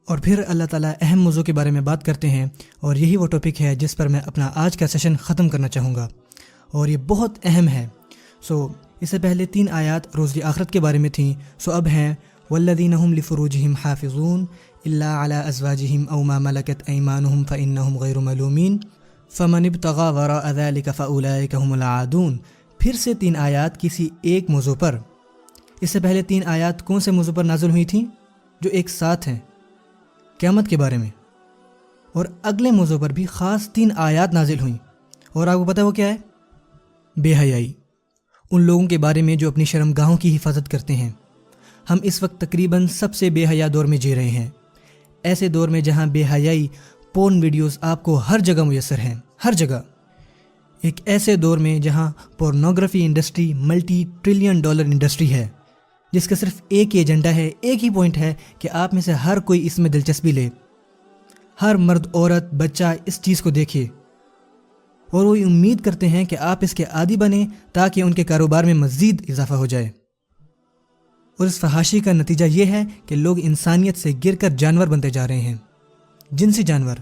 اور پھر اللہ تعالیٰ اہم موضوع کے بارے میں بات کرتے ہیں، اور یہی وہ ٹاپک ہے جس پر میں اپنا آج کا سیشن ختم کرنا چاہوں گا، اور یہ بہت اہم ہے۔ اس سے پہلے 3 آیات روز آخرت کے بارے میں تھیں، اب ہیں والذین هم لفروجہم حافظون الا علی ازواجہم او ما ملکت ایمانہم فانہم غیر ملومین فمن ابتغى وراء ذلک فاولئک هم العادون۔ پھر سے 3 آیات کسی ایک موضوع پر۔ اس سے پہلے 3 آیات کون سے موضوع پر نازل ہوئی تھیں؟ جو ایک ساتھ ہیں، قیامت کے بارے میں، اور اگلے موضوع پر بھی خاص 3 آیات نازل ہوئیں، اور آپ کو پتہ وہ کیا ہے؟ بے حیائی، ان لوگوں کے بارے میں جو اپنی شرمگاہوں کی حفاظت کرتے ہیں۔ ہم اس وقت تقریباً سب سے بے حیا دور میں جی رہے ہیں، ایسے دور میں جہاں بے حیائی پورن ویڈیوز آپ کو ہر جگہ میسر ہیں، ہر جگہ۔ ایک ایسے دور میں جہاں pornography industry multi trillion dollar industry ہے، جس کا صرف ایک ہی ایجنڈا ہے، ایک ہی پوائنٹ ہے کہ آپ میں سے ہر کوئی اس میں دلچسپی لے، ہر مرد عورت بچہ اس چیز کو دیکھے، اور وہ امید کرتے ہیں کہ آپ اس کے عادی بنیں تاکہ ان کے کاروبار میں مزید اضافہ ہو جائے۔ اور اس فحاشی کا نتیجہ یہ ہے کہ لوگ انسانیت سے گر کر جانور بنتے جا رہے ہیں، جنسی جانور۔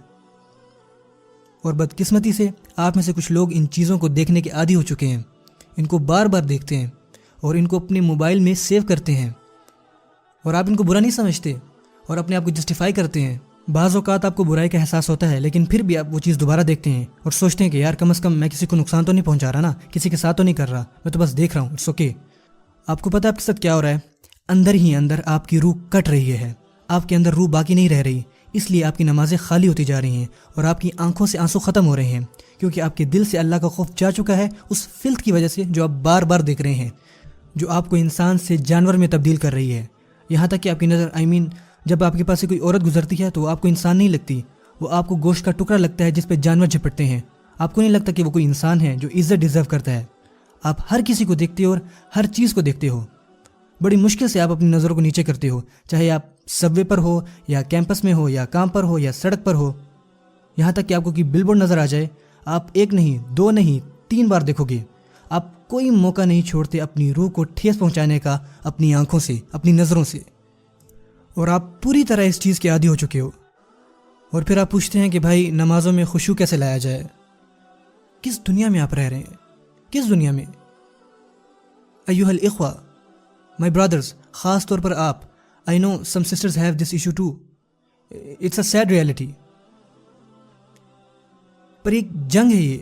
اور بدقسمتی سے آپ میں سے کچھ لوگ ان چیزوں کو دیکھنے کے عادی ہو چکے ہیں، ان کو بار بار دیکھتے ہیں اور ان کو اپنے موبائل میں سیو کرتے ہیں، اور آپ ان کو برا نہیں سمجھتے اور اپنے آپ کو جسٹیفائی کرتے ہیں۔ بعض اوقات آپ کو برائی کا احساس ہوتا ہے، لیکن پھر بھی آپ وہ چیز دوبارہ دیکھتے ہیں اور سوچتے ہیں کہ یار کم از کم میں کسی کو نقصان تو نہیں پہنچا رہا نا، کسی کے ساتھ تو نہیں کر رہا، میں تو بس دیکھ رہا ہوں، اٹس اوکے۔ آپ کو پتہ ہے آپ کے ساتھ کیا ہو رہا ہے؟ اندر ہی اندر آپ کی روح کٹ رہی ہے، آپ کے اندر روح باقی نہیں رہ رہی، اس لیے آپ کی نمازیں خالی ہوتی جا رہی ہیں اور آپ کی آنکھوں سے آنسو ختم ہو رہے ہیں، کیونکہ آپ کے دل سے اللہ کا خوف جا چکا ہے اس فلت کی وجہ سے جو آپ بار بار دیکھ رہے ہیں، جو آپ کو انسان سے جانور میں تبدیل کر رہی ہے۔ یہاں تک کہ آپ کی نظر جب آپ کے پاس سے کوئی عورت گزرتی ہے تو وہ آپ کو انسان نہیں لگتی، وہ آپ کو گوشت کا ٹکڑا لگتا ہے جس پہ جانور جھپٹتے ہیں۔ آپ کو نہیں لگتا کہ وہ کوئی انسان ہے جو عزت ڈیزرو کرتا ہے۔ آپ ہر کسی کو دیکھتے ہو اور ہر چیز کو دیکھتے ہو، بڑی مشکل سے آپ اپنی نظروں کو نیچے کرتے ہو، چاہے آپ سب وے پر ہو یا کیمپس میں ہو یا کام پر ہو یا سڑک پر ہو۔ یہاں تک کہ آپ کو کوئی بل بورڈ نظر آ جائے، آپ 1 نہیں 2 نہیں 3 بار دیکھو گے۔ آپ کوئی موقع نہیں چھوڑتے اپنی روح کو ٹھیس پہنچانے کا، اپنی آنکھوں سے، اپنی نظروں سے، اور آپ پوری طرح اس چیز کے عادی ہو چکے ہو۔ اور پھر آپ پوچھتے ہیں کہ بھائی نمازوں میں خشوع کیسے لایا جائے؟ کس دنیا میں آپ رہ رہے ہیں؟ کس دنیا میں؟ ایھا الاخوہ، مائی برادرز، خاص طور پر آپ، I know some sisters have this issue too. It's a sad reality. پر ایک جنگ ہے یہ،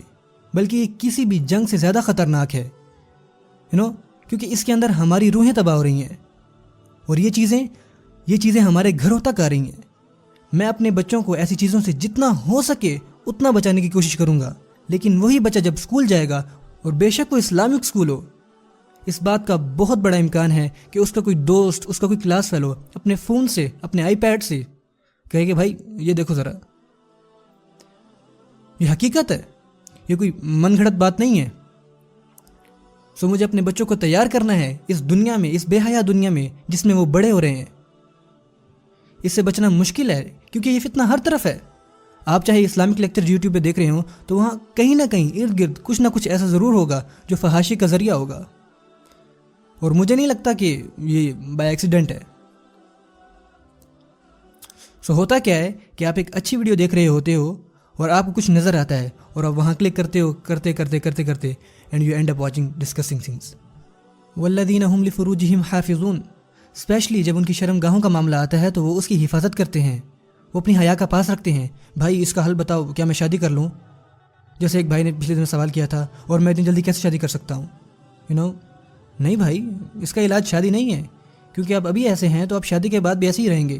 بلکہ یہ کسی بھی جنگ سے زیادہ خطرناک ہے، کیونکہ اس کے اندر ہماری روحیں تباہ ہو رہی ہیں، اور یہ چیزیں ہمارے گھروں تک آ رہی ہیں۔ میں اپنے بچوں کو ایسی چیزوں سے جتنا ہو سکے اتنا بچانے کی کوشش کروں گا، لیکن وہی بچہ جب اسکول جائے گا، اور بے شک وہ اسلامک اسکول ہو، اس بات کا بہت بڑا امکان ہے کہ اس کا کوئی دوست، اس کا کوئی کلاس فیلو اپنے فون سے، اپنے آئی پیڈ سے کہے کہ بھائی یہ دیکھو ذرا، یہ حقیقت ہے، یہ کوئی من گھڑت بات نہیں ہے۔ مجھے اپنے بچوں کو تیار کرنا ہے اس دنیا میں، اس بے حیا دنیا میں جس میں وہ بڑے ہو رہے ہیں۔ اس سے بچنا مشکل ہے کیونکہ یہ فتنہ ہر طرف ہے۔ آپ چاہے اسلامک لیکچر یوٹیوب پہ دیکھ رہے ہوں تو وہاں کہیں نہ کہیں ارد گرد کچھ نہ کچھ ایسا ضرور ہوگا جو فحاشی کا ذریعہ ہوگا، اور مجھے نہیں لگتا کہ یہ بائی ایکسیڈنٹ ہے۔ ہوتا کیا ہے کہ آپ ایک اچھی ویڈیو دیکھ رہے ہوتے ہو اور آپ کو کچھ نظر آتا ہے اور آپ وہاں کلک کرتے ہو، کرتے and you and up watching discussing things. والذین هم لفروجہم حافظون، اسپیشلی جب ان کی شرمگاہوں کا معاملہ آتا ہے تو وہ اس کی حفاظت کرتے ہیں، وہ اپنی حیا کا پاس رکھتے ہیں۔ بھائی اس کا حل بتاؤ، کیا میں شادی کر لوں؟ جیسے ایک بھائی نے پچھلے دن سوال کیا تھا، اور میں اتنی جلدی کیسے شادی کر سکتا ہوں؟ نہیں بھائی، اس کا علاج شادی نہیں ہے، کیونکہ آپ ابھی ایسے ہیں تو آپ شادی کے بعد بھی ایسے ہی رہیں گے۔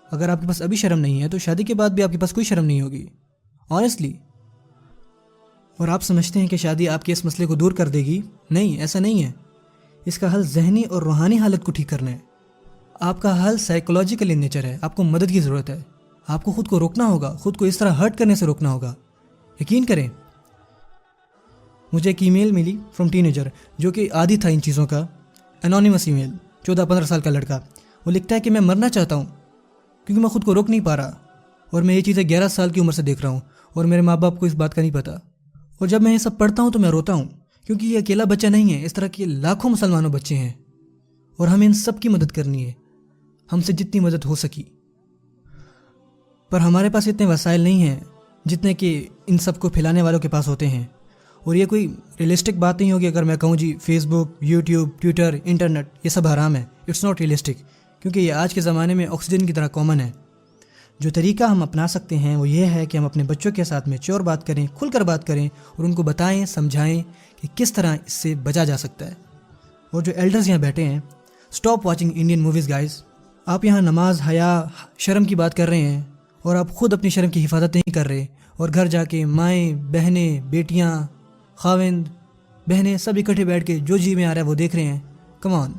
اگر آپ کے پاس ابھی شرم نہیں ہے تو شادی کے بعد بھی آپ کے پاس کوئی شرم نہیں ہوگی، آنیسٹلی۔ اور آپ سمجھتے ہیں کہ شادی آپ کے اس مسئلے کو دور کر دے گی؟ نہیں، ایسا نہیں ہے۔ اس کا حل ذہنی اور روحانی حالت کو ٹھیک کرنا ہے۔ آپ کا حل سائیکولوجیکل ان نیچر ہے، آپ کو مدد کی ضرورت ہے۔ آپ کو خود کو روکنا ہوگا، خود کو اس طرح ہرٹ کرنے سے روکنا ہوگا۔ یقین کریں، مجھے ایک ای میل ملی فرام ٹین ایجر جو کہ عادی تھا ان چیزوں کا، انونیمس ای میل، 14-15 سال کا لڑکا۔ وہ لکھتا ہے کہ میں مرنا چاہتا ہوں کیونکہ میں خود کو روک نہیں پا رہا، اور میں یہ چیزیں 11 سال کی عمر سے دیکھ رہا ہوں، اور میرے ماں باپ کو اس بات کا نہیں پتہ۔ اور جب میں یہ سب پڑھتا ہوں تو میں روتا ہوں، کیونکہ یہ اکیلا بچہ نہیں ہے، اس طرح کے لاکھوں مسلمانوں بچے ہیں، اور ہمیں ان سب کی مدد کرنی ہے، ہم سے جتنی مدد ہو سکی۔ پر ہمارے پاس اتنے وسائل نہیں ہیں جتنے کہ ان سب کو پھیلانے والوں کے پاس ہوتے ہیں. اور یہ کوئی ریئلسٹک بات نہیں ہوگی اگر میں کہوں جی فیس بک، یوٹیوب، ٹویٹر، انٹرنیٹ یہ سب حرام ہے. اٹس ناٹ ریئلسٹک، کیونکہ یہ آج کے زمانے میں آکسیجن کی طرح کامن ہے. جو طریقہ ہم اپنا سکتے ہیں وہ یہ ہے کہ ہم اپنے بچوں کے ساتھ میچور بات کریں، کھل کر بات کریں اور ان کو بتائیں، سمجھائیں کہ کس طرح اس سے بچا جا سکتا ہے. اور جو ایلڈرز یہاں بیٹھے ہیں، stop watching Indian movies guys. آپ یہاں نماز، حیا، شرم کی بات کر رہے ہیں اور آپ خود اپنی شرم کی حفاظت نہیں کر رہے، اور گھر جا کے مائیں، بہنیں، بیٹیاں، خاوند، بہنیں سب اکٹھے بیٹھ کے جو جی میں آ رہا ہے وہ دیکھ رہے ہیں. کم آن.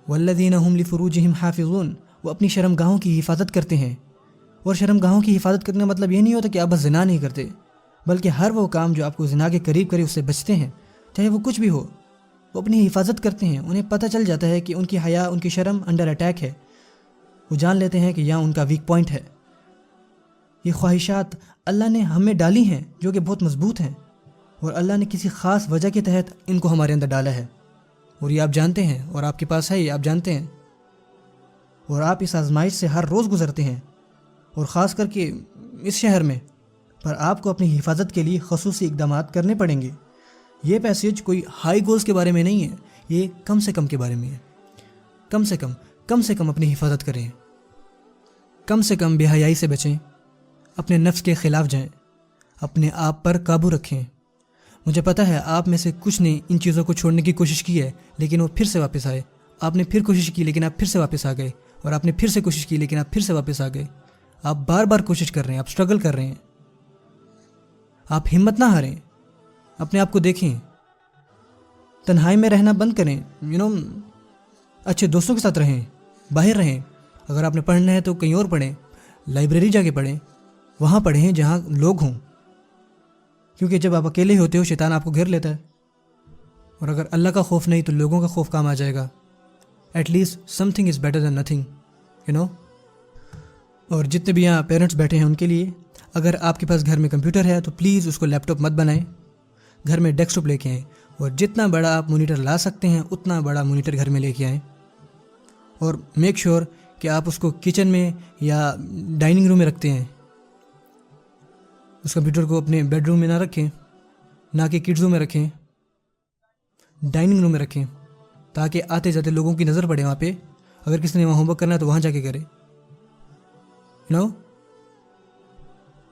والذین هم لفروجہم حافظون، وہ اپنی شرم گاہوں کی حفاظت کرتے ہیں. اور شرم گاہوں کی حفاظت کرنے کا مطلب یہ نہیں ہوتا کہ آپ بس زنا نہیں کرتے، بلکہ ہر وہ کام جو آپ کو زنا کے قریب کرے اس سے بچتے ہیں، چاہے وہ کچھ بھی ہو. وہ اپنی حفاظت کرتے ہیں. انہیں پتہ چل جاتا ہے کہ ان کی حیا، ان کی شرم انڈر اٹیک ہے. وہ جان لیتے ہیں کہ یہاں ان کا ویک پوائنٹ ہے. یہ خواہشات اللہ نے ہمیں ڈالی ہیں جو کہ بہت مضبوط ہیں، اور اللہ نے کسی خاص وجہ کے تحت ان کو ہمارے اندر ڈالا ہے. اور یہ آپ جانتے ہیں، اور آپ کے پاس ہے، یہ آپ جانتے ہیں. اور آپ اس آزمائش سے ہر روز گزرتے ہیں، اور خاص کر کے اس شہر میں. پر آپ کو اپنی حفاظت کے لیے خصوصی اقدامات کرنے پڑیں گے. یہ پیسیج کوئی ہائی گولز کے بارے میں نہیں ہے، یہ کم سے کم کے بارے میں ہے. کم سے کم اپنی حفاظت کریں. کم سے کم بے حیائی سے بچیں. اپنے نفس کے خلاف جائیں. اپنے آپ پر قابو رکھیں. مجھے پتہ ہے آپ میں سے کچھ نے ان چیزوں کو چھوڑنے کی کوشش کی ہے، لیکن وہ پھر سے واپس آئے. آپ نے پھر کوشش کی لیکن آپ پھر سے واپس آ گئے، اور آپ نے پھر سے کوشش کی لیکن آپ پھر سے واپس آ گئے. آپ بار بار کوشش کر رہے ہیں، آپ اسٹرگل کر رہے ہیں. آپ ہمت نہ ہاریں. اپنے آپ کو دیکھیں. تنہائی میں رہنا بند کریں. اچھے دوستوں کے ساتھ رہیں، باہر رہیں. اگر آپ نے پڑھنا ہے تو کہیں اور پڑھیں، لائبریری جا کے پڑھیں. وہاں پڑھیں جہاں لوگ ہوں، کیونکہ جب آپ اکیلے ہوتے ہو شیطان آپ کو گھیر لیتا ہے. اور اگر اللہ کا خوف نہیں تو لوگوں کا خوف کام آ جائے گا. At least something is better than nothing. اور جتنے بھی یہاں پیرنٹس بیٹھے ہیں ان کے لیے، اگر آپ کے پاس گھر میں کمپیوٹر ہے تو پلیز اس کو لیپ ٹاپ مت بنائیں. گھر میں ڈیسک ٹاپ لے کے آئیں، اور جتنا بڑا آپ مانیٹر لا سکتے ہیں اتنا بڑا مانیٹر گھر میں لے کے آئیں. اور میک شیور کہ آپ اس کو کچن میں یا ڈائننگ روم میں رکھتے ہیں. اس کمپیوٹر کو اپنے بیڈ روم میں نہ رکھیں، نہ کہ کڈز روم میں رکھیں، ڈائننگ روم میں رکھیں، تاکہ آتے جاتے لوگوں کی نظر پڑے وہاں پہ. اگر کسی نے وہاں ہوم ورک کرنا ہے تو وہاں جا کے کرے.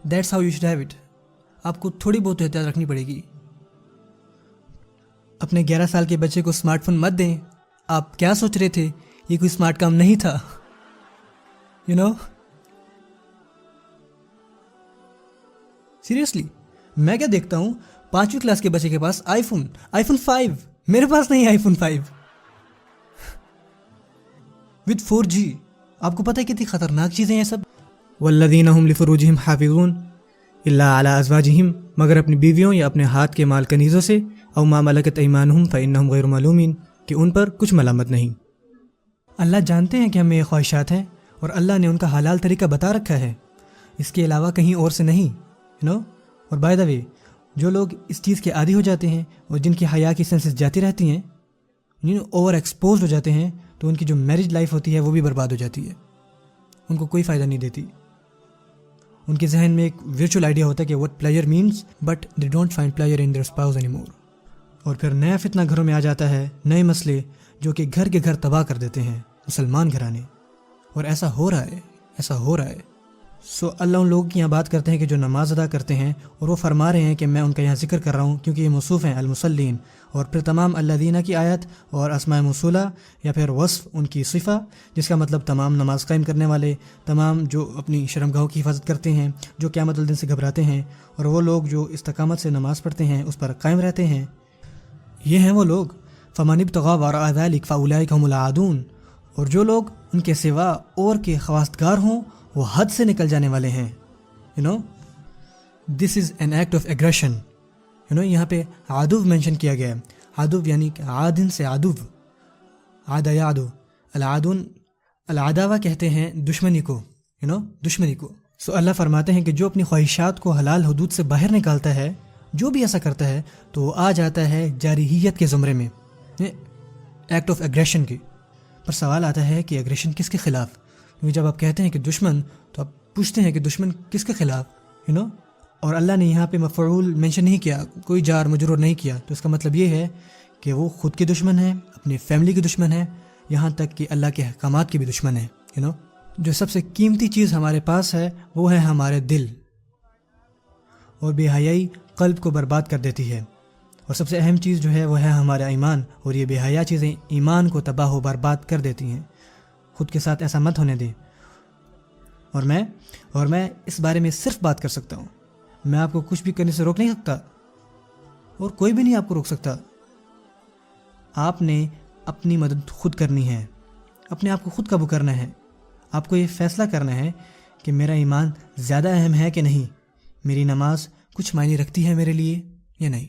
That's how you should have it. آپ کو تھوڑی بہت احتیاط رکھنی پڑے گی. اپنے 11 سال کے بچے کو اسمارٹ فون مت دیں. آپ کیا سوچ رہے تھے؟ یہ کوئی اسمارٹ کام نہیں تھا. سیریسلی میں کیا دیکھتا ہوں 5ویں کلاس کے بچے کے پاس آئی فون 5. میرے پاس نہیں آئی فون 5 وتھ 4G. آپ کو پتہ ہے کتنی خطرناک چیزیں ہیں سب. والذین هم لفروجہم حافظون الا علی ازواجہم، مگر اپنی بیویوں یا اپنے ہاتھ کے مال کنیزوں سے، او ما ملکت ایمانہم فانہم غیر ملومین، کہ ان پر کچھ ملامت نہیں. اللہ جانتے ہیں کہ ہمیں یہ خواہشات ہیں، اور اللہ نے ان کا حلال طریقہ بتا رکھا ہے، اس کے علاوہ کہیں اور سے نہیں. اور بائی دا وے، جو لوگ اس چیز کے عادی ہو جاتے ہیں اور جن کی حیا کی سینسز جاتی رہتی ہیں، اوور ایکسپوزڈ ہو جاتے ہیں، تو ان کی جو میرج لائف ہوتی ہے وہ بھی برباد ہو جاتی ہے. ان کو کوئی فائدہ نہیں دیتی. ان کے ذہن میں ایک ورچوئل آئیڈیا ہوتا ہے کہ what pleasure means but they don't find pleasure in their spouse anymore. اور پھر نیا فتنہ گھروں میں آ جاتا ہے، نئے مسئلے جو کہ گھر کے گھر تباہ کر دیتے ہیں مسلمان گھرانے. اور ایسا ہو رہا ہے. سو اللہ ان لوگوں کی یہاں بات کرتے ہیں کہ جو نماز ادا کرتے ہیں، اور وہ فرما رہے ہیں کہ میں ان کا یہاں ذکر کر رہا ہوں کیونکہ یہ موصوف ہیں المصلین. اور پھر تمام الذین کی آیت اور اسماء موصولہ یا پھر وصف ان کی صفہ، جس کا مطلب تمام نماز قائم کرنے والے، تمام جو اپنی شرمگاہوں کی حفاظت کرتے ہیں، جو قیامت الدین سے گھبراتے ہیں، اور وہ لوگ جو استقامت سے نماز پڑھتے ہیں، اس پر قائم رہتے ہیں. یہ ہیں وہ لوگ. فمن ابتغى وراء ذلك فاولئک هم العادون. اور جو لوگ ان کے سوا اور کے خواستگار ہوں وہ حد سے نکل جانے والے ہیں. This is an act of aggression. یہاں پہ عدو مینشن کیا گیا ہے. عدو یعنی کہ عادن سے عدو، عاد یعدو. العادون العداوہ کہتے ہیں دشمنی کو، دشمنی کو. سو اللہ فرماتے ہیں کہ جو اپنی خواہشات کو حلال حدود سے باہر نکالتا ہے، جو بھی ایسا کرتا ہے تو وہ آ جاتا ہے جارحیت کے زمرے میں، ایکٹ آف ایگریشن کی. پر سوال آتا ہے کہ ایگریشن کس کے خلاف؟ کیونکہ جب آپ کہتے ہیں کہ دشمن تو آپ پوچھتے ہیں کہ دشمن کس کے خلاف اور اللہ نے یہاں پہ مفعول مینشن نہیں کیا، کوئی جار مجرور نہیں کیا، تو اس کا مطلب یہ ہے کہ وہ خود کے دشمن ہیں، اپنی فیملی کے دشمن ہیں، یہاں تک کہ اللہ کے احکامات کے بھی دشمن ہیں. جو سب سے قیمتی چیز ہمارے پاس ہے وہ ہے ہمارے دل، اور بے حیائی قلب کو برباد کر دیتی ہے. اور سب سے اہم چیز جو ہے وہ ہے ہمارا ایمان، اور یہ بے حیا چیزیں ایمان کو تباہ و برباد کر دیتی ہیں. خود کے ساتھ ایسا مت ہونے دیں. اور میں اس بارے میں صرف بات کر سکتا ہوں. میں آپ کو کچھ بھی کرنے سے روک نہیں سکتا، اور کوئی بھی نہیں آپ کو روک سکتا. آپ نے اپنی مدد خود کرنی ہے، اپنے آپ کو خود قابو کرنا ہے. آپ کو یہ فیصلہ کرنا ہے کہ میرا ایمان زیادہ اہم ہے کہ نہیں، میری نماز کچھ معنی رکھتی ہے میرے لیے یا نہیں.